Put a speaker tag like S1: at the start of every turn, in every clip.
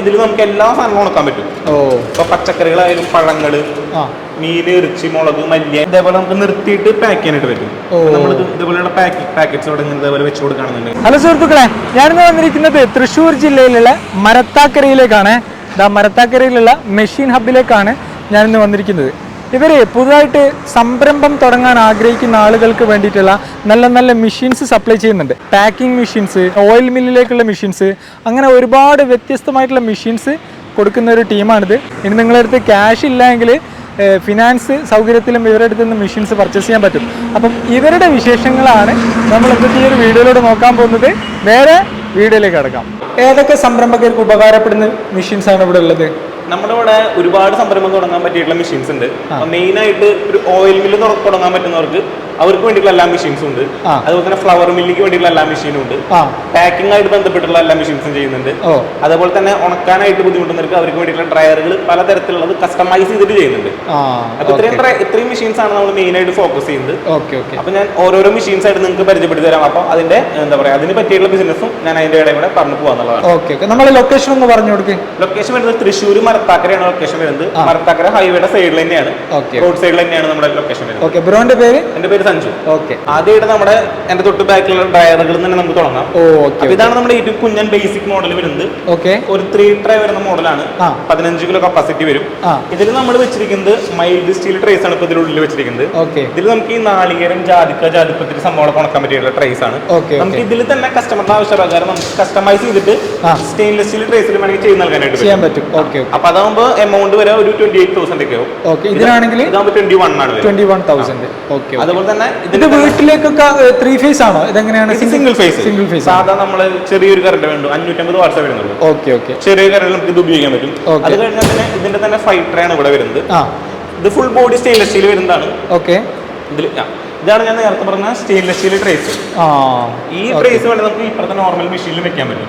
S1: ഇതിൽ നമുക്ക് എല്ലാ സാധനങ്ങളും ഉണക്കാൻ പറ്റും. ഇപ്പൊ പച്ചക്കറികളായാലും പഴങ്ങള്, മീന്, ഇറച്ചി, മുളക്, മല്ലിയ ഇതേപോലെ നമുക്ക് നിർത്തിയിട്ട് പാക്ക് ചെയ്യാനായിട്ട് പറ്റും. നമ്മൾ ഇതുപോലെയുള്ള പാക്കറ്റ്സ് ഇതേപോലെ വെച്ച് കൊടുക്കുകയാണെന്നുണ്ടെങ്കിൽ.
S2: ഹലോ സുഹൃത്തുക്കളെ, ഞാനിന്ന് വന്നിരിക്കുന്നത് തൃശ്ശൂർ ജില്ലയിലുള്ള മരത്താക്കരയിലേക്കാണ്. മരത്താക്കരയിലുള്ള മെഷീൻ ഹബിലേക്കാണ് ഞാനിന്ന് വന്നിരിക്കുന്നത്. ഇവർ പുതുതായിട്ട് സംരംഭം തുടങ്ങാൻ ആഗ്രഹിക്കുന്ന ആളുകൾക്ക് വേണ്ടിയിട്ടുള്ള നല്ല നല്ല മെഷീൻസ് സപ്ലൈ ചെയ്യുന്നുണ്ട്. പാക്കിംഗ് മെഷീൻസ്, ഓയിൽ മില്ലിലേക്കുള്ള മെഷീൻസ്, അങ്ങനെ ഒരുപാട് വ്യത്യസ്തമായിട്ടുള്ള മെഷീൻസ് കൊടുക്കുന്ന ഒരു ടീമാണിത്. ഇനി നിങ്ങളുടെ അടുത്ത് ക്യാഷ് ഇല്ല എങ്കിൽ ഫിനാൻസ് സൗകര്യത്തിലും ഇവരുടെ അടുത്ത് നിന്ന് മെഷീൻസ് പർച്ചേസ് ചെയ്യാൻ പറ്റും. അപ്പം ഇവരുടെ വിശേഷങ്ങളാണ് നമ്മൾ ഇന്നത്തെ ഈ ഒരു വീഡിയോയിലൂടെ നോക്കാൻ പോകുന്നത്. നേരെ വീഡിയോയിലേക്ക് കടക്കാം. ഏതൊക്കെ സംരംഭകർക്ക് ഉപകാരപ്പെടുന്ന മെഷീൻസ് ആണ് ഇവിടെ ഉള്ളത്?
S1: നമ്മുടെ ഇവിടെ ഒരുപാട് സംരംഭം തുടങ്ങാൻ പറ്റിയിട്ടുള്ള മെഷീൻസ് ഉണ്ട്. മെയിൻ ആയിട്ട് ഒരു ഓയിൽ മില്ല് തുടങ്ങാൻ പറ്റുന്നവർക്ക് അവർക്ക് വേണ്ടിയിട്ടുള്ള എല്ലാ മെഷീൻസും ഉണ്ട്. അതുപോലെ തന്നെ ഫ്ലവർ മില്ലിക്ക് വേണ്ടിയിട്ടുള്ള എല്ലാ മെഷീനും ഉണ്ട്. പാക്കിംഗ് ആയിട്ട് ബന്ധപ്പെട്ടുള്ള എല്ലാ മെഷീൻസും ചെയ്യുന്നുണ്ട്. അതുപോലെ തന്നെ ഉണക്കാനായിട്ട് ബുദ്ധിമുട്ടുന്നവർക്ക് അവർക്ക് വേണ്ടിയിട്ടുള്ള ഡ്രയറുകൾ പലതരത്തിലുള്ളത് കസ്റ്റമൈസ് ചെയ്തിട്ട് ചെയ്യുന്നുണ്ട്. അപ്പൊ ഇത്രയും മെഷീൻസ് ആണ് നമ്മൾ മെയിൻ ആയിട്ട് ഫോക്കസ് ചെയ്യുന്നത്. അപ്പൊ ഞാൻ ഓരോരോ മെഷീൻസ് ആയിട്ട് നിങ്ങൾക്ക് പരിചയപ്പെടുത്തി തരാം. അപ്പൊ അതിന്റെ എന്താ പറയാ, അതിന് പറ്റിയുള്ള ബിസിനസ്സും ഞാൻ അതിന്റെ ഇടയിൽ കൂടെ പറഞ്ഞു പോകാന്നുള്ളതാണ്.
S2: നമ്മുടെ ലൊക്കേഷൻ ഒന്ന് പറഞ്ഞു കൊടുക്കുക.
S1: ലൊക്കേഷൻ വരുന്നത് തൃശ്ശൂർ മരത്താക്കരയാണ് ലൊക്കേഷൻ വരുന്നത്. മരത്താക്കര ഹൈവേയുടെ സൈഡിൽ തന്നെയാണ്, റോഡ് സൈഡിൽ തന്നെയാണ് നമ്മുടെ ലൊക്കേഷൻ വരുന്നത്.
S2: ബ്രോന്റെ പേര്?
S1: എന്റെ പേര് സഞ്ജു. ആദ്യമായിട്ട് നമ്മുടെ എന്റെ തൊട്ട് ബാക്കിലുള്ള ഡ്രയറുകൾ തന്നെ നമുക്ക് തുടങ്ങാം. ഇതാണ് നമ്മുടെ ഏറ്റവും കുഞ്ഞൻ ബേസിക് മോഡൽ വരുന്നത്. ഒരു 3 ട്രേ വരുന്ന മോഡലാണ്. 15 കിലോ കപ്പാസിറ്റി വരും. ഇതിൽ നമ്മൾ വെച്ചിരിക്കുന്നത് മൈൽഡ് സ്റ്റീൽ ട്രേസ് ആണ്. ഇപ്പൊ ഇതിനുള്ളിൽ വെച്ചിരിക്കുന്നത്. ഇതിൽ നമുക്ക് ഈ നാളികേരം, ജാതിപത്രി സംഭവങ്ങളൊക്കെ ഉണക്കാൻ പറ്റിയുള്ള ട്രേസ് ആണ്. നമുക്ക് ഇതിൽ തന്നെ കസ്റ്റമറിന്റെ ആവശ്യപ്രകാരം നമുക്ക് കസ്റ്റമൈസ് ചെയ്തിട്ട് സ്റ്റെയിൻലെസ് സ്റ്റീൽ ട്രേസിൽ വേണമെങ്കിൽ ചെയ്ത് നൽകാനായിട്ട് ചെയ്യാൻ പറ്റും. അപ്പൊ അതാകുമ്പോൾ എമൗണ്ട് വരെ ഒരു 28,000 ഒക്കെ ആവും.
S2: ഇതിനാണെങ്കിൽ
S1: 21 ആണ്.
S2: 21,000.
S1: അതുപോലെ തന്നെ
S2: ഇത് വീട്ടിലേക്കൊക്കെ 3 ഫേസ് ആണോ? ഇതെങ്ങനെയാണ്?
S1: Single phase. സാധാ നമ്മള് ചെറിയൊരു കറണ്ട് വേണ്ടു, 550 വാട്ട്സ് വരുന്നുള്ളൂ. ചെറിയ കറണ്ട് നമുക്ക് ഇത് ഉപയോഗിക്കാൻ പറ്റും. അത് കഴിഞ്ഞാൽ തന്നെ ഇതിന്റെ തന്നെ 5 ട്രേ ആണ് ഇവിടെ വരുന്നത്. ഇത് ഫുൾ ബോഡി സ്റ്റെയിൻലെസ് സ്റ്റീൽ വരുന്നതാണ്. ഇതാണ് ഞാൻ നേരത്തെ പറഞ്ഞ സ്റ്റെയിൻലെസ് സ്റ്റീൽ ട്രേസ്. ഈ ട്രേസ് വേണ്ടി നമുക്ക് ഇപ്പോഴത്തെ നോർമൽ മെഷീനിൽ വെക്കാൻ പറ്റും.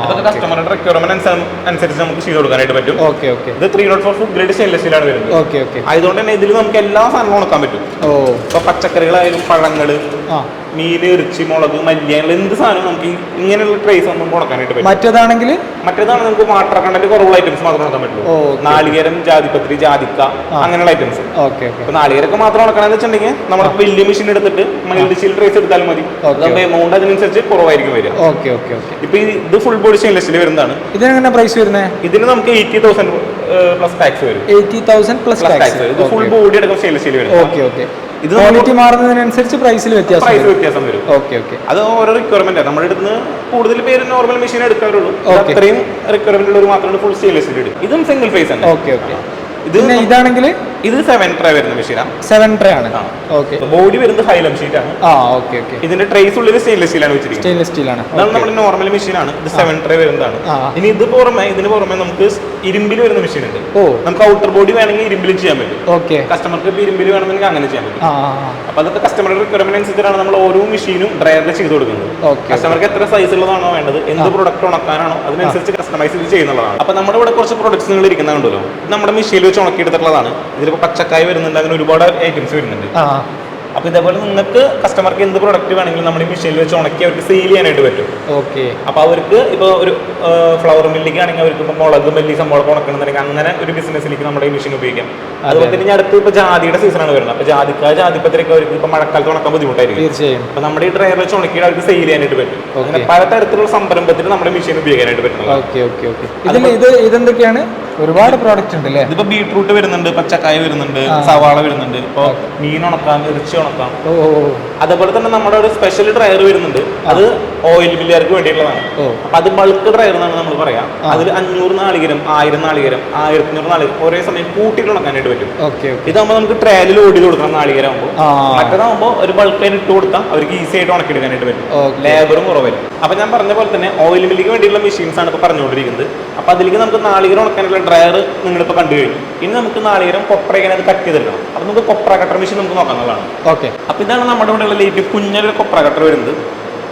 S1: അതൊക്കെ കസ്റ്റമറുടെ റിക്വയർമെന്റ് അനുസരിച്ച് നമുക്ക് ചെയ്ത് കൊടുക്കാനായിട്ട് പറ്റും. ഇത് 304 ഫുഡ് ഗ്രേഡ് സ്റ്റെയിൻലെസ് സ്റ്റീലാണ് വരുന്നത്. അതുകൊണ്ട് തന്നെ ഇതിൽ നമുക്ക് എല്ലാ സാധനങ്ങളും ഉണക്കാൻ പറ്റും. ഇപ്പൊ പച്ചക്കറികളായാലും പഴങ്ങള്, മീന്, ഇറച്ചി, മുളക്, മല്ലിയ, എന്ത് സാധനം നമുക്ക് ഇങ്ങനെയുള്ള ട്രേസ് ഒന്നും ഉണക്കാനായിട്ട് പറ്റും.
S2: മറ്റേതാണെങ്കിൽ
S1: നമുക്ക് വാട്ടർ കണ്ടന്റ് കുറവുള്ള ഐറ്റംസ് മാത്രം ഉണക്കാൻ പറ്റുള്ളൂ. നാളികേരം, ജാതിപത്രി, ജാതിക്ക, അങ്ങനെയുള്ള ഐറ്റംസ്. ഇപ്പൊ നാളികേരൊക്കെ മാത്രം ഉണക്കണമെന്ന് വെച്ചിട്ടുണ്ടെങ്കിൽ നമ്മുടെ വലിയ മെഷീൻ എടുത്തിട്ട് മൈൽഡ് സ്റ്റീൽ ട്രേസ് എടുത്താലും മതി. നമ്മുടെ എമൗണ്ട് അതിനനുസരിച്ച് കുറവായിരിക്കും വരിക. ഇപ്പൊ ഇത് ഫുൾ ബോഡി സ്റ്റെയിൻലെസ് സ്റ്റീൽ വരുന്നതാണ്.
S2: ഇതിനെങ്ങനെ പ്രൈസ് വരുന്നത്?
S1: ഇതിന് നമുക്ക് 80,000 പ്ലസ് ടാക്സ് വരും.
S2: 80,000 പ്ലസ് ടാക്സ്.
S1: ഇത് ഫുൾ ബോഡി അടക്കം സ്റ്റെയിൻലെസ് സ്റ്റീൽ വരും.
S2: ഇത് ക്വാളിറ്റി മാറുന്നതിനനുസരിച്ച് പ്രൈസിൽ വ്യത്യാസം
S1: വരും. അത് ഓരോ റിക്വയർമെന്റ്. നമ്മുടെ അടുത്ത് കൂടുതൽ പേര് നോർമൽ മെഷീൻ എടുക്കാറുള്ളൂ. അത്രയും റിക്വയർമെന്റ് ഉള്ളവർ മാത്രമാണ് ഫുൾ സ്റ്റെയിൻലെസ് സ്റ്റീൽ. ഇതും സിംഗിൾ ഫേസ് ആണ്.
S2: ഇതാണെങ്കിൽ
S1: ഇത് 7 ട്രേ വരുന്ന മെഷീനാണ്.
S2: 7 ട്രേ ആണ്.
S1: ബോഡി വരുന്നത് ഹൈലം ഷീറ്റ് ആണ്. ഇതിന്റെ ട്രേസ് ഉള്ളിൽ സ്റ്റെയിൻലെസ് സ്റ്റീൽ ആണ് വെച്ചിരിക്കുന്നത്. അതാണ് നമ്മുടെ നോർമൽ മെഷീനാണ്. ഇത് 7 ട്രേ വരുന്നതാണ്. ഇനി ഇതിന് പുറമെ നമുക്ക് ഇരുമ്പിൽ വരുന്ന മെഷീൻ ഉണ്ട്. നമുക്ക് ഔട്ടർ ബോഡി വേണമെങ്കിൽ ഇരുമ്പിൽ ചെയ്യാൻ പറ്റും. കസ്റ്റമർക്ക് ഇപ്പൊ ഇരുമ്പിൽ വേണമെങ്കിൽ അങ്ങനെ ചെയ്യാൻ പറ്റും. അപ്പൊ അതൊക്കെ കസ്റ്റമറുടെ റിക്വയർമെന്റ് അനുസരിച്ചാണ് നമ്മൾ ഓരോ മെഷീനും ഡ്രയറിൽ ചെയ്ത് കൊടുക്കുന്നത്. കസ്റ്റമർക്ക് എത്ര സൈസ് ഉള്ളതാണോ വേണ്ടത്, എന്ത് പ്രൊഡക്റ്റ് ഉണക്കാനാണോ അതിനനുസരിച്ച് കസ്റ്റമൈസ് ചെയ്ത് ചെയ്യുന്നതാണ്. അപ്പൊ നമ്മുടെ ഇവിടെ കുറച്ച് പ്രൊഡക്ട്സ് നിങ്ങൾ ഇരിക്കുന്നുണ്ടല്ലോ, നമ്മുടെ മെഷീനിൽ വെച്ച് ഉണക്കിയെടുത്തിട്ടുള്ളതാണ്. ഇതിലിപ്പോ പച്ചക്കായ വരുന്നുണ്ട്, അങ്ങനെ ഒരുപാട് ഐറ്റംസ് വരുന്നുണ്ട്. അപ്പൊ ഇതേപോലെ നിങ്ങൾക്ക് കസ്റ്റമർക്ക് എന്ത് പ്രൊഡക്റ്റ് വേണമെങ്കിലും നമ്മുടെ ഈ മെഷീനിൽ വെച്ച് ഉണക്കി അവർക്ക് സെയിൽ ചെയ്യാനായിട്ട് പറ്റും. അപ്പൊ അവർക്ക് ഇപ്പൊ ഒരു ഫ്ലവർ മില്ലിക്ക് ആണെങ്കിൽ അവർക്ക് ഇപ്പൊ മുളക്, മല്ലി സംഭവം ഉണക്കണമെന്നുണ്ടെങ്കിൽ അങ്ങനെ ഒരു ബിസിനസ്സിലേക്ക് നമ്മുടെ ഈ മെഷീൻ ഉപയോഗിക്കാം. അതുപോലെ തന്നെ അടുത്ത് ഇപ്പൊ ജാതിയുടെ സീസണാണ് വരുന്നത്. അപ്പൊ ജാതിക്ക, ജാതിപത്രിയൊക്കെ അവർക്ക് ഇപ്പൊ മഴക്കാലത്ത് ഉണക്കാൻ ബുദ്ധിമുട്ടായിരിക്കും. അപ്പൊ നമ്മുടെ ഈ ഡ്രയർ വെച്ച് ഉണക്കിയിട്ട് അവർക്ക് സെയിൽ ചെയ്യാനായിട്ട് പറ്റും. അങ്ങനെ പലതരത്തിലുള്ള സംരംഭത്തിന് നമ്മുടെ മെഷീൻ ഉപയോഗിക്കാനായിട്ട് പറ്റും.
S2: ഇതെന്തൊക്കെയാണ്? ഒരുപാട് പ്രോഡക്റ്റ് ഉണ്ട് അല്ലേ?
S1: ഇതിപ്പോ ബീട്രൂട്ട് വരുന്നുണ്ട്, പച്ചക്കായ വരുന്നുണ്ട്, സവാള വരുന്നുണ്ട്, ഇപ്പൊ മീൻ ഉണക്കാം, ഇറച്ചി ഉണക്കാം. അതേപോലെ തന്നെ നമ്മുടെ ഒരു സ്പെഷ്യൽ ഡ്രയർ വരുന്നുണ്ട്. അത് ഓയിൽ മില്ലുകാർക്ക് വേണ്ടിയുള്ളതാണ്. അപ്പൊ അത് ബൾക്ക് ഡ്രയർ എന്നാണ് നമ്മൾ പറയാം. അതിൽ 500 നാളികേരം, 1000 നാളികേരം, 1500 നാളികേരം ഒരേ സമയം കൂട്ടിയിട്ട് ഉണക്കാനായിട്ട് പറ്റും. ഇതാകുമ്പോൾ നമുക്ക് ട്രയലിൽ ലോഡ് ചെയ്ത് കൊടുക്കണം നാളികേരം ആകുമ്പോൾ. മറ്റേതാകുമ്പോൾ ഒരു ബൾക്കായിട്ട് ഇട്ട് കൊടുക്കാം, അവർക്ക് ഈസി ആയിട്ട് ഉണക്കിയെടുക്കാനായിട്ട് പറ്റും. ലേബറും കുറവായിരിക്കും. അപ്പൊ ഞാൻ പറഞ്ഞ പോലെ തന്നെ ഓയിൽ മില്ലിക്ക് വേണ്ടിയുള്ള മെഷീൻസ് ആണ് ഇപ്പൊ പറഞ്ഞുകൊണ്ടിരിക്കുന്നത്. അപ്പൊ അതിലേക്ക് നമുക്ക് നാളികേരം ഉണക്കാനുള്ള ഡ്രയർ നിങ്ങളിപ്പോ കണ്ടു കഴിഞ്ഞു. ഇനി നമുക്ക് നാളികേരം കൊപ്രയ്ക്ക് അത് കട്ട് ചെയ്തെടുക്കണം. അപ്പൊ നമുക്ക് കൊപ്ര കട്ടർ മെഷീൻ നമുക്ക് നോക്കാവുന്നതാണ്. അപ്പൊ ഇതാണ് നമ്മുടെ ഇവിടെ ഉള്ള ഏറ്റവും കുഞ്ഞൊരു കൊപ്ര കട്ടർ വരുന്നത്.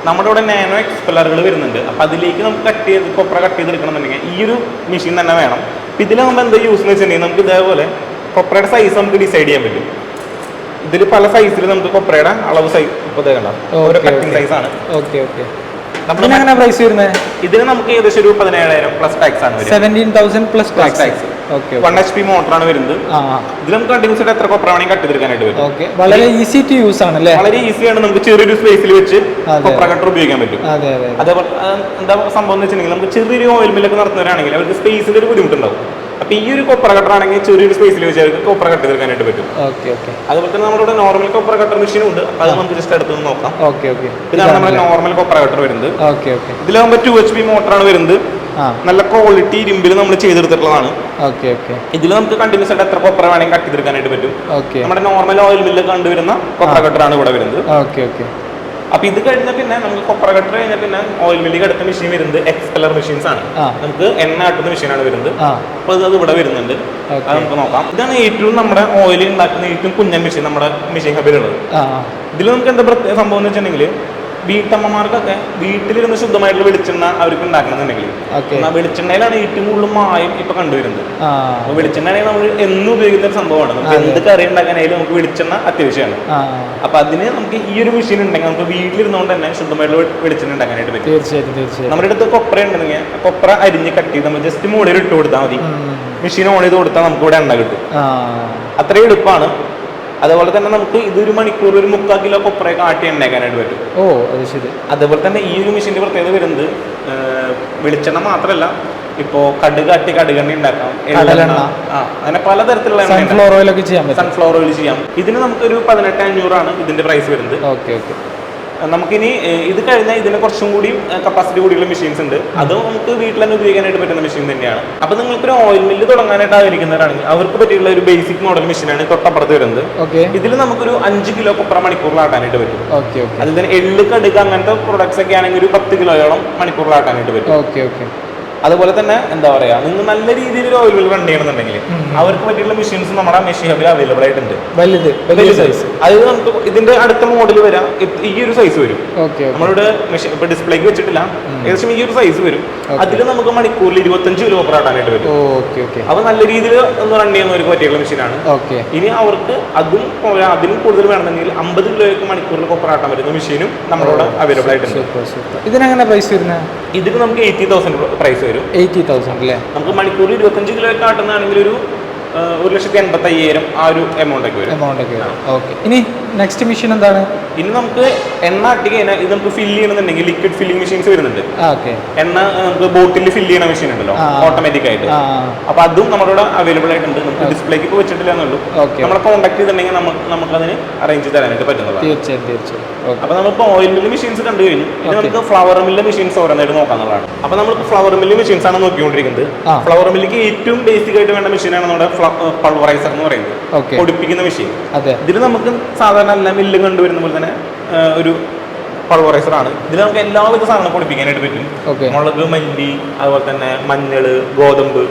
S1: നമ്മുടെ ഇവിടെ നാനോ എക്സ്പെല്ലറുകൾ വരുന്നുണ്ട്. അപ്പൊ അതിലേക്ക് നമുക്ക് കൊപ്ര കട്ട് ചെയ്തെടുക്കണമെന്നുണ്ടെങ്കിൽ ഈ ഒരു മെഷീൻ തന്നെ വേണം. ഇതിലാകുമ്പോൾ എന്താ യൂസ് എന്ന് വെച്ചിട്ടുണ്ടെങ്കിൽ നമുക്ക് ഇതേപോലെ കൊപ്രയുടെ സൈസ് നമുക്ക് ഡിസൈഡ് ചെയ്യാൻ പറ്റും. ഇതിൽ പല സൈസിൽ നമുക്ക് കൊപ്രയുടെ അളവ് സൈസ് ഓരോ കട്ടിംഗ് സൈസ് ആണ്.
S2: നമ്മളെങ്ങനെ പ്രൈസ് വരുന്നത്?
S1: ഇതിന് നമുക്ക് ഏകദേശം ഒരു 17,000 പ്ലസ് ടാക്സ് ആണ്
S2: 17,000 പ്ലസ് ടാക്സ്.
S1: 1 HP മോട്ടറാണ് വരുന്നത്. ഇതിൽ നമുക്ക് കണ്ടിന്യൂസ് ആയിട്ട് എത്ര കൊപ്ര വേണമെങ്കിൽ കട്ട് ചെയ്തെടുക്കാനായിട്ട് വരും.
S2: വളരെ ഈസി ടു യൂസ് ആണ് അല്ലേ?
S1: വളരെ ഈസിയാണ്. നമുക്ക് ചെറിയൊരു സ്പേസിൽ വെച്ച് കൊപ്ര കട്ടർ ഉപയോഗിക്കാൻ പറ്റും. അതേപോലെ എന്താ സംഭവം എന്ന് വെച്ചിട്ടുണ്ടെങ്കിൽ നമുക്ക് ചെറിയൊരു ഓയിൽ മില്ലൊക്കെ നടത്തുന്നവരാണെങ്കിൽ അവർക്ക് സ്പേസിൽ ഒരു ബുദ്ധിമുട്ടുണ്ടാവും. അപ്പൊ ഈ ഒരു കൊപ്ര കട്ടർ ആണെങ്കിൽ ചെറിയൊരു സ്പേസിൽ വെച്ച് അവർക്ക് കൊപ്ര കട്ട് ചെയ്തെടുക്കാനായിട്ട് പറ്റും. അതുപോലെ തന്നെ നമ്മുടെ നോർമൽ കൊപ്ര കട്ടർ മെഷീനും ഉണ്ട്. അത് നമുക്ക് ജസ്റ്റ് അടുത്ത് നോക്കാം. ഇതാണ് നമ്മുടെ നോർമൽ കൊപ്ര കട്ടർ വരുന്നത്. ഇതിലാകുമ്പോൾ 2 HP മോട്ടറാണ് വരുന്നത്. നല്ല ക്വാളിറ്റി ഇരുമ്പിൽ നമ്മൾ ചെയ്തെടുത്തിട്ടുള്ളതാണ്. ഇതിൽ നമുക്ക് കണ്ടിന്യൂസ് ആയിട്ട് എത്ര കൊപ്ര വേണമെങ്കിൽ കട്ട് ചെയ്തെടുക്കാനായിട്ട് പറ്റും. നമ്മുടെ നോർമൽ ഓയിൽ മില്ല് കണ്ടുവരുന്ന കൊപ്ര കട്ടറാണ് ഇവിടെ വരുന്നത്. അപ്പൊ ഇത് കഴിഞ്ഞ പിന്നെ നമുക്ക് കൊപ്ര കട്ടർ കഴിഞ്ഞാൽ പിന്നെ ഓയിൽ മില്ലിക്ക് അടുത്ത മെഷീൻ വരുന്നത് എക്സ്പെല്ലർ മെഷീൻസ് ആണ്. നമുക്ക് എണ്ണ ആട്ടുന്ന മെഷീനാണ് വരുന്നത്. അപ്പൊ അത് ഇവിടെ വരുന്നുണ്ട്. അത് നമുക്ക് നോക്കാം. ഇതാണ് ഏറ്റവും നമ്മുടെ ഓയിൽ ഉണ്ടാക്കുന്ന ഏറ്റവും കുഞ്ഞൻ മെഷീൻ നമ്മുടെ മെഷീൻ ഹബിലുള്ളത്. ഇതിൽ നമുക്ക് എന്താ പ്രത്യേക സംഭവം എന്ന് വെച്ചിട്ടുണ്ടെങ്കിൽ വീട്ടമ്മമാർക്കൊക്കെ വീട്ടിലിരുന്ന് ശുദ്ധമായിട്ടുള്ള വെളിച്ചെണ്ണ അവർക്ക് ഉണ്ടാക്കണമെന്നുണ്ടെങ്കിൽ വെളിച്ചെണ്ണയിലാണ് ഏറ്റവും കൂടുതൽ മായം ഇപ്പൊ കണ്ടുവരുന്നത്. അപ്പൊ വെളിച്ചെണ്ണയാണെങ്കിൽ നമ്മൾ എന്നും ഉപയോഗിക്കുന്ന ഒരു സംഭവമാണ്. നമുക്ക് എന്ത് കറി ഉണ്ടാക്കാനായാലും നമുക്ക് വെളിച്ചെണ്ണ അത്യാവശ്യമാണ്. അപ്പൊ അതിന് നമുക്ക് ഈ ഒരു മെഷീൻ ഉണ്ടെങ്കിൽ നമുക്ക് വീട്ടിലിരുന്നുകൊണ്ട് തന്നെ ശുദ്ധമായിട്ടുള്ള വെളിച്ചെണ്ണ ഉണ്ടാക്കാനായിട്ട് പറ്റും. നമ്മുടെ അടുത്ത് കൊപ്ര ഉണ്ടെങ്കിൽ കൊപ്ര അരിഞ്ഞ് കട്ട് ചെയ്ത് നമ്മൾ ജസ്റ്റ് മുകളിൽ ഇട്ട് കൊടുത്താൽ മതി. മെഷീൻ ഓൺ ചെയ്ത് കൊടുത്താൽ നമുക്ക് ഇവിടെ എണ്ണ കിട്ടും. അത്രയും എളുപ്പമാണ്. അതുപോലെ തന്നെ നമുക്ക് ഇതൊരു മണിക്കൂർ ഒരു 3/4 കിലോ കൊപ്രയൊക്കെ ആട്ടി എണ്ണയാക്കാനായിട്ട് പറ്റും. അതുപോലെ തന്നെ ഈ ഒരു മെഷീന്റെ പ്രത്യേകത വരുന്നത് വെളിച്ചെണ്ണ മാത്രമല്ല, ഇപ്പോ കടുകെണ്ണ ഉണ്ടാക്കാം, അങ്ങനെ പലതരത്തിലുള്ള
S2: സൺഫ്ലവർ
S1: ഓയിൽ ചെയ്യാം. ഇതിന് നമുക്കൊരു 18,500 ഇതിന്റെ പ്രൈസ് വരുന്നത്. നമുക്കിനി ഇത് കഴിഞ്ഞാൽ ഇതിന് കുറച്ചും കൂടി കപ്പാസിറ്റി കൂടിയുള്ള മെഷീൻസ് ഉണ്ട്. അത് നമുക്ക് വീട്ടിൽ തന്നെ ഉപയോഗിക്കാനായിട്ട് പറ്റുന്ന മെഷീൻ തന്നെയാണ്. അപ്പൊ നിങ്ങൾക്കൊരു ഓയിൽ മില്ല് തുടങ്ങാനായിട്ട് ആഗ്രഹിക്കുന്നവരാണെങ്കിൽ അവർക്ക് പറ്റിയുള്ള ഒരു ബേസിക് മോഡൽ മെഷീനാണ് തൊട്ടപ്പുറത്ത് വരുന്നത്. ഇതിൽ നമുക്കൊരു 5 കിലോ കൊപ്ര മണിക്കൂറിൽ ആട്ടാനായിട്ട് പറ്റും. അതിൽ തന്നെ എള്ള്, കടുക് അങ്ങനത്തെ പ്രൊഡക്ട്സ് ഒക്കെ ആണെങ്കിൽ ഒരു 10 കിലോയോളം മണിക്കൂറിൽ ആട്ടാനായിട്ട് പറ്റും. അതുപോലെ തന്നെ എന്താ പറയാ, നിങ്ങൾ നല്ല രീതിയിൽ ഒരു ഓയിൽ മിൽ റൺ ചെയ്യണമെന്നുണ്ടെങ്കിൽ അവർക്ക് പറ്റിയുള്ള മെഷീൻസ് നമ്മുടെ മെഷീൻ ഹബിൽ അവൈലബിൾ ആയിട്ടുണ്ട്. വലിയ സൈസ്. അത് നമുക്ക് ഇതിന്റെ അടുത്ത മോഡൽ വരാം, ഈ ഒരു സൈസ് വരും. നമ്മളിവിടെ മെഷീൻ ഇപ്പൊ ഡിസ്പ്ലേക്ക് വെച്ചിട്ടില്ല, ഏകദേശം ഈ ഒരു സൈസ് വരും. അതിൽ നമുക്ക് മണിക്കൂറിൽ 25 കിലോ കൊപ്ര ആട്ടാനായിട്ട് വരും. അപ്പൊ നല്ല രീതിയിൽ ഒന്ന് റൺ ചെയ്യുന്നവർക്ക് പറ്റിയുള്ള മെഷീനാണ്. ഇനി അവർക്ക് അതിലും കൂടുതൽ വേണമെങ്കിൽ 50 കിലോയ്ക്ക് മണിക്കൂറിൽ കൊപ്ര ആട്ടാൻ പറ്റുന്ന മെഷീനും നമ്മളോട് അവൈലബിൾ ആയിട്ടുണ്ട്.
S2: ഇതിനെങ്ങനെ പ്രൈസ് വരുന്നത്?
S1: ഇതിന് നമുക്ക് 80,000 പ്രൈസ് വരും.
S2: 80,000 അല്ലേ?
S1: നമുക്ക് മണിക്കൂറിൽ 25 കിലോ ഒക്കെ ആട്ടുന്നതാണെങ്കിൽ ഒരു 1,85,000 ആ ഒരു എമൗണ്ട് ഒക്കെ വരും.
S2: ഇനി നെക്സ്റ്റ് മെഷീൻ എന്താണ്?
S1: ഇനി നമുക്ക് എണ്ണ ആട്ടി കഴിഞ്ഞാൽ ഇത് നമുക്ക് ഫില്ല് ചെയ്യണമെന്നുണ്ടെങ്കിൽ ലിക്വിഡ് ഫില്ലിംഗ് മെഷീൻസ് വരുന്നുണ്ട്. എണ്ണ നമുക്ക് ബോട്ടിൽ ഫില്ല് ചെയ്യുന്ന മെഷീൻ ഉണ്ടല്ലോ, ഓട്ടോമാറ്റിക് ആയിട്ട്. അപ്പൊ അതും നമ്മുടെ അവൈലബിൾ ആയിട്ടുണ്ട്. നമുക്ക് ഡിസ്പ്ലേക്ക് ഇപ്പോൾ വെച്ചിട്ടില്ല എന്നുള്ളൂ. നമ്മളെ കോൺടാക്ട് ചെയ്തിട്ടുണ്ടെങ്കിൽ നമുക്ക് അതിന് അറേഞ്ച് തരാനായിട്ട് പറ്റുന്നതാണ്.
S2: തീർച്ചയായും.
S1: അപ്പൊ നമ്മളിപ്പോൾ ഓയിൽ മില്ല് മെഷീൻസ് കണ്ടു കഴിഞ്ഞു. ഇനി നമുക്ക് ഫ്ലവർ മില്ല് മെഷീൻസ് ഓരോന്നായിട്ട് നോക്കാന്നുള്ളതാണ്. അപ്പൊ നമ്മൾക്ക് ഫ്ലവർ മില്ല് മെഷീൻസ് ആണ് നോക്കിക്കൊണ്ടിരിക്കുന്നത്. ഫ്ലവർ മില്ലിക്ക് ഏറ്റവും ബേസിക് ആയിട്ട് വേണ്ട മെഷീനാണ് നമ്മുടെ പൾവറൈസർ എന്ന് പറയുന്നത്, പൊടിപ്പിക്കുന്ന മെഷീൻ. ഇതിൽ നമുക്ക് സാധാരണ എല്ലാ മില്ലും കണ്ടുവരുന്ന പോലെ തന്നെ ഒരു പൾവറൈസർ ആണ്. ഇതിൽ നമുക്ക് എല്ലാവിധ സാധനങ്ങളും പൊടിപ്പിക്കാനായിട്ട് പറ്റും. മുളക്, മല്ലി, അതുപോലെ തന്നെ മഞ്ഞള്, ഗോതമ്പ്,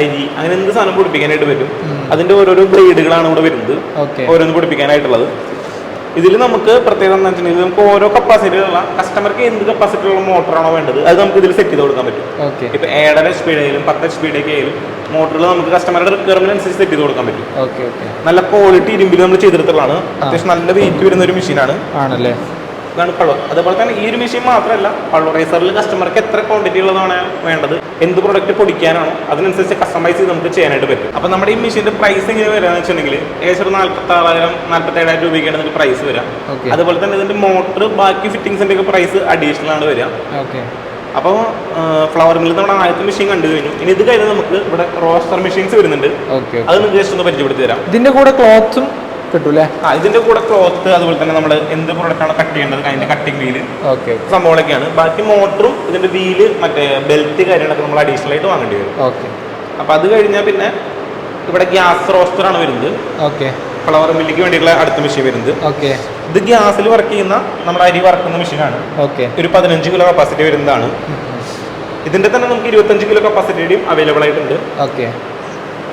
S1: അരി, അങ്ങനെ എന്ത് സാധനം പൊടിപ്പിക്കാനായിട്ട് പറ്റും. അതിന്റെ ഓരോരോ ബ്ലേഡുകളാണ് ഇവിടെ വരുന്നത്, ഓരോന്ന് പൊടിപ്പിക്കാനായിട്ടുള്ളത്. ഇതിൽ നമുക്ക് പ്രത്യേകത എന്ന് വെച്ചിട്ടുണ്ടെങ്കിൽ നമുക്ക് ഓരോ കപ്പാസിറ്റിയിലുള്ള കസ്റ്റമർക്ക് എന്ത് കപ്പാസിറ്റിയുള്ള മോട്ടറാണോ വേണ്ടത് അത് നമുക്ക് ഇതിൽ സെറ്റ് ചെയ്ത് കൊടുക്കാൻ പറ്റും. ഇപ്പൊ 7.5 HP ആയാലും 10 HP ആയാലും മോട്ടറുകൾ നമുക്ക് കസ്റ്റമറുടെ റിക്വയർമെന്റ് അനുസരിച്ച് സെറ്റ് ചെയ്ത് കൊടുക്കാൻ പറ്റും. നല്ല ക്വാളിറ്റി ഇരുമ്പിൽ നമ്മൾ ചെയ്തെടുത്തുള്ളതാണ്. അത്യാവശ്യം നല്ല വെയിറ്റ് വരുന്ന ഒരു മെഷീനാണ്. ഇതാണ് പൾവർ. അതുപോലെ തന്നെ ഈ ഒരു മെഷീൻ മാത്രമല്ല, പൾവറൈസറിൽ കസ്റ്റമർക്ക് എത്ര ക്വാണ്ടിറ്റി ഉള്ളതാണ് വേണ്ടത്, എന്ത് പ്രൊഡക്റ്റ് പൊടിക്കാനാണോ അതിനനുസരിച്ച് കസ്റ്റമൈസ് ചെയ്ത് നമുക്ക് ചെയ്യാനായിട്ട് പറ്റും. അപ്പൊ നമ്മുടെ ഈ മെഷീന്റെ പ്രൈസ് എങ്ങനെ വരാന്ന് വെച്ചിട്ടുണ്ടെങ്കിൽ ഏകദേശം 46,000-47,000 രൂപയ്ക്കാണ് ഇതിന്റെ പ്രൈസ് വരാം. അതുപോലെ തന്നെ ഇതിന്റെ മോട്ടർ, ബാക്കി ഫിറ്റിംഗ്സിന്റെ ഒക്കെ പ്രൈസ് അഡീഷണൽ ആണ് വരിക. അപ്പോൾ ഫ്ലവർ മില്ലിൽ നമ്മുടെ ആദ്യത്തെ മെഷീൻ കണ്ടു കഴിഞ്ഞു. ഇനി ഇത് കഴിഞ്ഞ് നമുക്ക് ഇവിടെ റോസ്റ്റർ മെഷീൻസ് വരുന്നുണ്ട്. അത് നിങ്ങൾക്ക് ജസ്റ്റ് ഒന്ന് പരിചയപ്പെടുത്തി തരാം.
S2: ഇതിന്റെ കൂടെ ക്ലോത്തും കിട്ടൂലേ?
S1: ഇതിന്റെ കൂടെ ക്ലോത്ത്, അതുപോലെ തന്നെ നമ്മൾ എന്ത് പ്രൊഡക്റ്റാണ് കട്ട് ചെയ്യേണ്ടത് അതിന്റെ കട്ടിംഗ് വീല് സംഭവങ്ങളൊക്കെയാണ്. ബാക്കി മോട്ടറും ഇതിന്റെ വീല്, മറ്റേ ബെൽറ്റ് കാര്യങ്ങളൊക്കെ നമ്മൾ അഡീഷണൽ ആയിട്ട് വാങ്ങേണ്ടി വരും. അപ്പൊ അത് കഴിഞ്ഞാൽ പിന്നെ ഇവിടെ ഗ്യാസ് റോസ്റ്റർ ആണ് വരുന്നത്. ഫ്ലവർ മില്ലിക്ക് വേണ്ടിയിട്ടുള്ള അടുത്ത മെഷീൻ വരുന്നത്. ഇത് ഗ്യാസിൽ വർക്ക് ചെയ്യുന്ന നമ്മുടെ അരി വറക്കുന്ന മെഷീനാണ്. ഒരു 15 കിലോ കപ്പാസിറ്റി വരുന്നതാണ്. ഇതിന്റെ തന്നെ നമുക്ക് 25 കിലോ കപ്പാസിറ്റിയും അവൈലബിൾ ആയിട്ടുണ്ട്.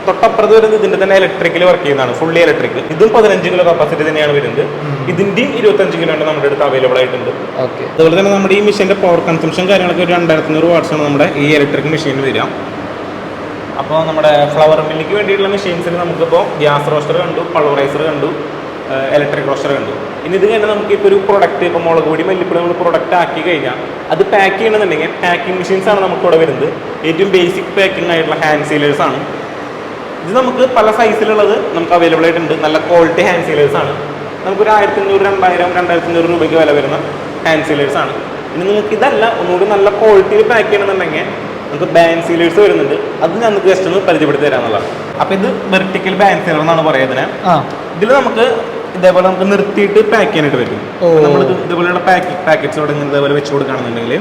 S1: തൊട്ടപ്പുറത്ത് വരുന്നത് ഇതിന്റെ തന്നെ ഇലക്ട്രിക്കൽ വർക്ക് ചെയ്യുന്നതാണ്, ഫുള്ളി ഇലക്ട്രിക്. ഇതും 15 കിലോ കപ്പാസിറ്റി തന്നെയാണ് വരുന്നത്. ഇതിന്റെയും 25 കിലോ നമ്മുടെ അടുത്ത് അവൈലബിൾ ആയിട്ടുണ്ട്. അതുപോലെ തന്നെ നമ്മുടെ ഈ മെഷീന്റെ പവർ കൺസംഷൻ കാര്യങ്ങളൊക്കെ ഒരു 2500 വാട്ട്സ് ആണ് നമ്മുടെ ഈ ഇലക്ട്രിക് മെഷീനിൽ വരിക. അപ്പോൾ നമ്മുടെ ഫ്ലവർ മില്ലിക്ക് വേണ്ടിയിട്ടുള്ള മെഷീൻസിൽ നമുക്കിപ്പോൾ ഗ്യാസ് റോസ്റ്റർ കണ്ടു, പൾവറൈസർ കണ്ടു, ഇലക്ട്രിക് ക്രഷർ കണ്ടു. ഇനി ഇത് കഴിഞ്ഞാൽ നമുക്ക് ഇപ്പോൾ ഒരു പ്രൊഡക്റ്റ്, ഇപ്പോൾ മുളക് പൊടി മല്ലിപ്പൊടി നമ്മൾ പ്രൊഡക്റ്റ് ആക്കി കഴിഞ്ഞാൽ അത് പാക്ക് ചെയ്യണമെന്നുണ്ടെങ്കിൽ പാക്കിംഗ് മെഷീൻസ് ആണ് നമുക്ക് ഇവിടെ വരുന്നത്. ഏറ്റവും ബേസിക് പാക്കിംഗ് ആയിട്ടുള്ള ഹാൻഡ് സീലേഴ്സ് ആണ് ഇത്. നമുക്ക് പല സൈസിലുള്ളത് നമുക്ക് അവൈലബിൾ ആയിട്ടുണ്ട്. നല്ല ക്വാളിറ്റി ഹാൻഡ് സീലേഴ്സ് ആണ്. നമുക്കൊരു 1500, 2000, 2500 രൂപയ്ക്ക് വില വരുന്ന ഹാൻഡ് സീലേഴ്സ് ആണ്. ഇനി നിങ്ങൾക്ക് ഇതല്ല ഒന്നുകൂടി നല്ല ക്വാളിറ്റിയിൽ പാക്ക് ചെയ്യണമെന്നുണ്ടെങ്കിൽ നമുക്ക് ബാൻഡ് സീലേഴ്സ് വരുന്നുണ്ട്. അത് നമുക്ക് ജസ്റ്റ് ഒന്ന് പരിചയപ്പെടുത്തി തരാമെന്നുള്ളതാണ്. അപ്പോൾ ഇത് വെർട്ടിക്കൽ ബാൻഡ് സീലർ എന്നാണ് പറയുന്നത്. ഇതിൽ നമുക്ക് ഇതേപോലെ നമുക്ക് നിർത്തിയിട്ട് പാക്ക് ചെയ്യാനായിട്ട് പറ്റും. നമ്മൾ ഇതേപോലെയുള്ള പാക്കറ്റ്സ് ഇവിടെ ഇതേപോലെ വെച്ച് കൊടുക്കുകയാണെന്നുണ്ടെങ്കിൽ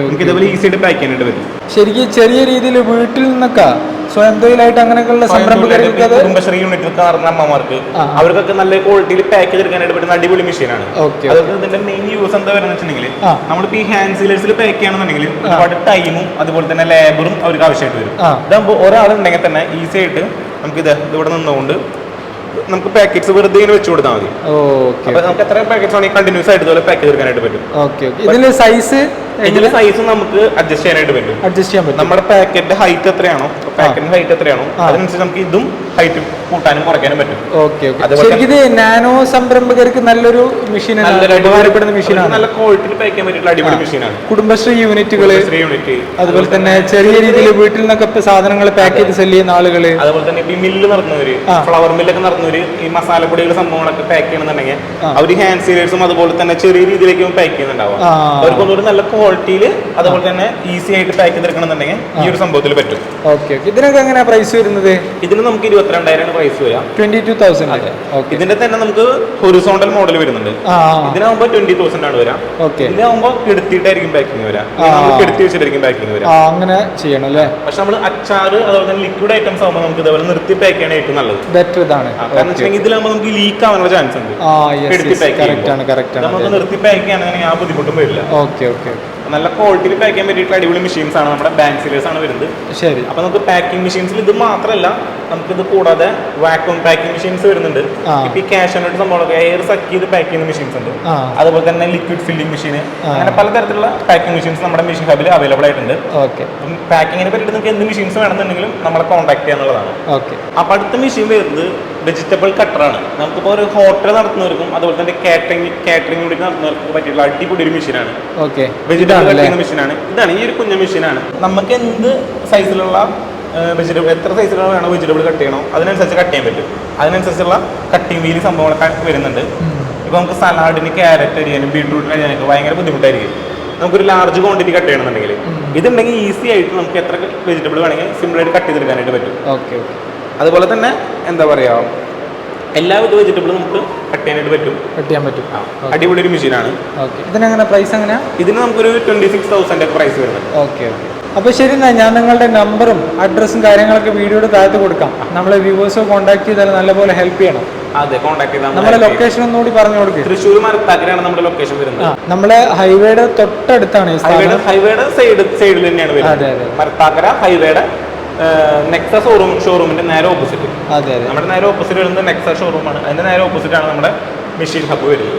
S1: നമുക്ക് ഇതേപോലെ ഈസി ആയിട്ട് പാക്ക് ചെയ്യാനായിട്ട് പറ്റും.
S2: ശരിക്കും ചെറിയ രീതിയിൽ വീട്ടിൽ നിന്നൊക്കെ സ്വയം തൊഴിലായിട്ട് അങ്ങനെയൊക്കെയുള്ള സംരംഭകർക്ക്,
S1: കുടുംബശ്രീ യൂണിറ്റിൽ കാണുന്ന അമ്മമാർക്ക് അവർക്കൊക്കെ നല്ല ക്വാളിറ്റിയിൽ പാക്ക് ചെയ്തെടുക്കാനായിട്ട് പറ്റുന്ന അടിപൊളി മെഷീനാണ്. അതുകൊണ്ട് ഇതിന്റെ മെയിൻ യൂസ് എന്താ വരുന്നത് വെച്ചിട്ടുണ്ടെങ്കിൽ നമ്മളിപ്പോൾ ഈ ഹാൻഡ് സീലേഴ്സിൽ പാക്ക് ചെയ്യണമെന്നുണ്ടെങ്കിൽ ഒരുപാട് ടൈമും അതുപോലെ തന്നെ ലേബറും അവർക്ക് ആവശ്യമായിട്ട് വരും. ഇതാകുമ്പോൾ ഒരാളുണ്ടെങ്കിൽ തന്നെ ഈസി ആയിട്ട് നമുക്ക് ഇവിടെ നിന്നുകൊണ്ട് നമുക്ക് പാക്കറ്റ്സ് വെറുതെ ഇങ്ങനെ വെച്ച് കൊടുത്താൽ മതി. അപ്പൊ നമുക്ക് എത്ര പാക്കറ്റ്സ് ആണെങ്കിൽ കണ്ടിന്യൂസ് ആയിട്ട് ഇതുപോലെ പാക്ക് ചെയ്തെടുക്കാനായിട്ട് പറ്റും.
S2: ഇതിന്റെ സൈസ്
S1: നമുക്ക് അഡ്ജസ്റ്റ് ചെയ്യാനായിട്ട് പറ്റും. നമ്മുടെ പാക്കറ്റ് ഹൈറ്റ് എത്രയാണോ, അതിനനുസരിച്ച് നമുക്ക് ഇതും ഹൈറ്റ് കൂട്ടാനും കുറയ്ക്കാനും പറ്റും.
S2: ഇത് നാനോ സംരംഭകർക്ക് നല്ലൊരു മെഷീൻ, ഉപകാരപ്പെടുന്ന മെഷീനാണ്.
S1: നല്ല ക്വാളിറ്റിയിൽ പാക്ക് ചെയ്യാൻ പറ്റിയിട്ടുള്ള അടിപൊളി മെഷീനാണ്.
S2: കുടുംബശ്രീ യൂണിറ്റുകള്, അതുപോലെ തന്നെ ചെറിയ രീതിയിൽ വീട്ടിൽ നിന്നൊക്കെ സാധനങ്ങൾ പാക്ക് ചെയ്ത് സെല് ചെയ്യുന്ന ആളുകള്,
S1: അതുപോലെ തന്നെ ഈ മില്ല് നടത്തുന്നവര്, ഫ്ലവർ മില്ലൊക്കെ നടത്തുന്നവര്, ഈ മസാലപ്പൊടികൾ സംഭവങ്ങളൊക്കെ പാക്ക് ചെയ്യണമെന്നുണ്ടെങ്കിൽ അവർ ഹാൻഡ് സീലേഴ്സും അതുപോലെ തന്നെ ചെറിയ രീതിയിലേക്ക് പാക്ക് ചെയ്യുന്നുണ്ടാവും. അവർക്കൊന്നുകൂടി നല്ല ക്വാളിറ്റിയിൽ അതുപോലെ തന്നെ ഈസി ആയിട്ട് പാക്ക് ചെയ്തെടുക്കണമെന്നുണ്ടെങ്കിൽ ഈ ഒരു സംഭവത്തിൽ പറ്റും.
S2: ഇതിനൊക്കെ എങ്ങനെയാ പ്രൈസ് വരുന്നത്?
S1: ഇതിന് നമുക്ക് 22,000 പ്രൈസ് വരാം.
S2: 22,000.
S1: ഇതിന്റെ തന്നെ നമുക്ക് ഹൊറിസോണ്ടൽ മോഡൽ വരുന്നുണ്ട്. ഇതിനാകുമ്പോൾ 20,000 ആണ് വരാം. ഇതിനാകുമ്പോൾ എടുത്തിട്ടായിരിക്കും പാക്കിങ് വരാം, എടുത്തി വെച്ചിട്ടായിരിക്കും പാക്കിങ് വരാം.
S2: അങ്ങനെ ചെയ്യണം അല്ലേ?
S1: പക്ഷെ നമ്മൾ അച്ചാറ് അതുപോലെ തന്നെ ലിക്വിഡ് ഐറ്റംസ് ആകുമ്പോൾ നമുക്ക് ഇതേപോലെ നിർത്തി പാക്ക് ചെയ്യണേ ഏറ്റവും നല്ലത്.
S2: ബെറ്റർ ഇതാണ്.
S1: കാരണം വെച്ചാൽ ഇതിലാകുമ്പോൾ നമുക്ക് ലീക്ക് ആവാനുള്ള ചാൻസ് ഉണ്ട്. നമുക്ക് നിർത്തി പാക്ക് ചെയ്യാനാണെങ്കിൽ ആ ബുദ്ധിമുട്ടും വരില്ല. നല്ല ക്വാളിറ്റിയിൽ പാക്ക് ചെയ്യാൻ പറ്റിയിട്ടുള്ള അടിപൊളി മെഷീൻസ് ആണ് നമ്മുടെ ബാങ്ക് സീലേഴ്സ് ആണ് വരുന്നത്.
S2: ശരി.
S1: അപ്പൊ നമുക്ക് പാക്കിംഗ് മെഷീൻസിൽ ഇത് മാത്രമല്ല, നമുക്കിത് കൂടാതെ വാക്യൂം പാക്കിംഗ് മെഷീൻസ് വരുന്നുണ്ട്. ഇപ്പൊ ഈ ക്യാഷ് ആയിട്ട് സംഭവങ്ങളൊക്കെ എയർ സക്ക് ചെയ്ത് പാക്ക് ചെയ്യുന്ന മെഷീൻസ് ഉണ്ട്. അതുപോലെ തന്നെ ലിക്വിഡ് ഫില്ലിംഗ് മെഷീൻ, അങ്ങനെ പലതരത്തിലുള്ള പാക്കിംഗ് മെഷീൻസ് നമ്മുടെ മെഷീൻ ഹബിൽ അവൈലബിൾ ആയിട്ടുണ്ട്. അപ്പം പാക്കിങ്ങിനെ പറ്റിയിട്ട് നിങ്ങൾക്ക് എന്ത് മെഷീൻസ് വേണമെന്നുണ്ടെങ്കിലും നമ്മളെ കോൺടാക്ട് ചെയ്യാന്നുള്ളതാണ്. അപ്പൊ അടുത്ത മെഷീൻ വരുന്നത് വെജിറ്റബിൾ കട്ടറാണ്. നമുക്കിപ്പോൾ ഒരു ഹോട്ടൽ നടത്തുന്നവർക്കും അതുപോലെ തന്നെ കാറ്ററിംഗ് യൂണിറ്റ് നടത്തുന്നവർക്കും പറ്റിയുള്ള അടിപൊളി ഒരു മെഷീനാണ്. വെജിറ്റബിൾ കട്ട് ചെയ്യുന്ന മെഷീനാണ്. ഇതാണ് ഈ ഒരു കുഞ്ഞ മെഷീനാണ്. നമുക്ക് എന്ത് സൈസിലുള്ള വെജിറ്റബിൾ, എത്ര സൈസിലുള്ള വേണോ വെജിറ്റബിൾ കട്ട് ചെയ്യണോ അതിനനുസരിച്ച് കട്ട് ചെയ്യാൻ പറ്റും. അതിനനുസരിച്ചുള്ള കട്ടിംഗ് വീല് സംഭവങ്ങളൊക്കെ വരുന്നുണ്ട്. ഇപ്പോൾ നമുക്ക് സലാഡിന് ക്യാരറ്റ് അരിയാനും ബീട്രൂട്ടിന് അരിയാനൊക്കെ ഭയങ്കര ബുദ്ധിമുട്ടായിരിക്കും. നമുക്കൊരു ലാർജ് ക്വാണ്ടിറ്റി കട്ട് ചെയ്യണമെന്നുണ്ടെങ്കിൽ ഇതുണ്ടെങ്കിൽ ഈസി ആയിട്ട് നമുക്ക് എത്ര വെജിറ്റബിൾ വേണമെങ്കിൽ സിമ്പിളായിട്ട് കട്ട് ചെയ്തെടുക്കാനായിട്ട് പറ്റും. അതുപോലെ തന്നെ എന്താ പറയുക, എല്ലാവിധ വെജിറ്റബിളും നമുക്ക് കട്ട് ചെയ്യാൻ പറ്റും. അടിപൊളി ഒരു മെഷീനാണ്.
S2: ഇതിനെങ്ങനെ പ്രൈസ് എങ്ങനെയാ?
S1: ഇതിന് നമുക്കൊരു 26,000 പ്രൈസ് വരുന്നത്.
S2: അപ്പോൾ ശരി, ഞാൻ നിങ്ങളുടെ നമ്പറും അഡ്രസ്സും കാര്യങ്ങളൊക്കെ വീഡിയോയുടെ താഴത്ത് കൊടുക്കാം. നമ്മളെ വ്യൂവേഴ്സോ കോൺടാക്ട് ചെയ്താൽ നല്ലപോലെ ഹെൽപ്പ് ചെയ്യണം.
S1: അതെ, കോൺടാക്ട് ചെയ്താൽ.
S2: നമ്മുടെ ലൊക്കേഷൻ ഒന്നുകൂടി പറഞ്ഞു കൊടുക്കുക.
S1: തൃശ്ശൂർ മരത്താക്കരയാണ് നമ്മുടെ ലൊക്കേഷൻ വരുന്നത്.
S2: നമ്മളെ ഹൈവേയുടെ തൊട്ടടുത്താണ്.
S1: ഹൈവേയുടെ സൈഡിൽ തന്നെയാണ് വരുന്നത്. മരത്താക്കര ഹൈവേയുടെ നെക്സ ഷോറൂമിന്റെ നേരെ ഓപ്പോസിറ്റ്. നമ്മുടെ നേരെ ഓപ്പോസിറ്റ് വരുന്നത് നെക്സ ഷോറൂമാണ്. അതിന്റെ നേരെ ഓപ്പോസിറ്റ് ആണ് നമ്മുടെ മെഷീൻ ഹബ് വരുന്നത്.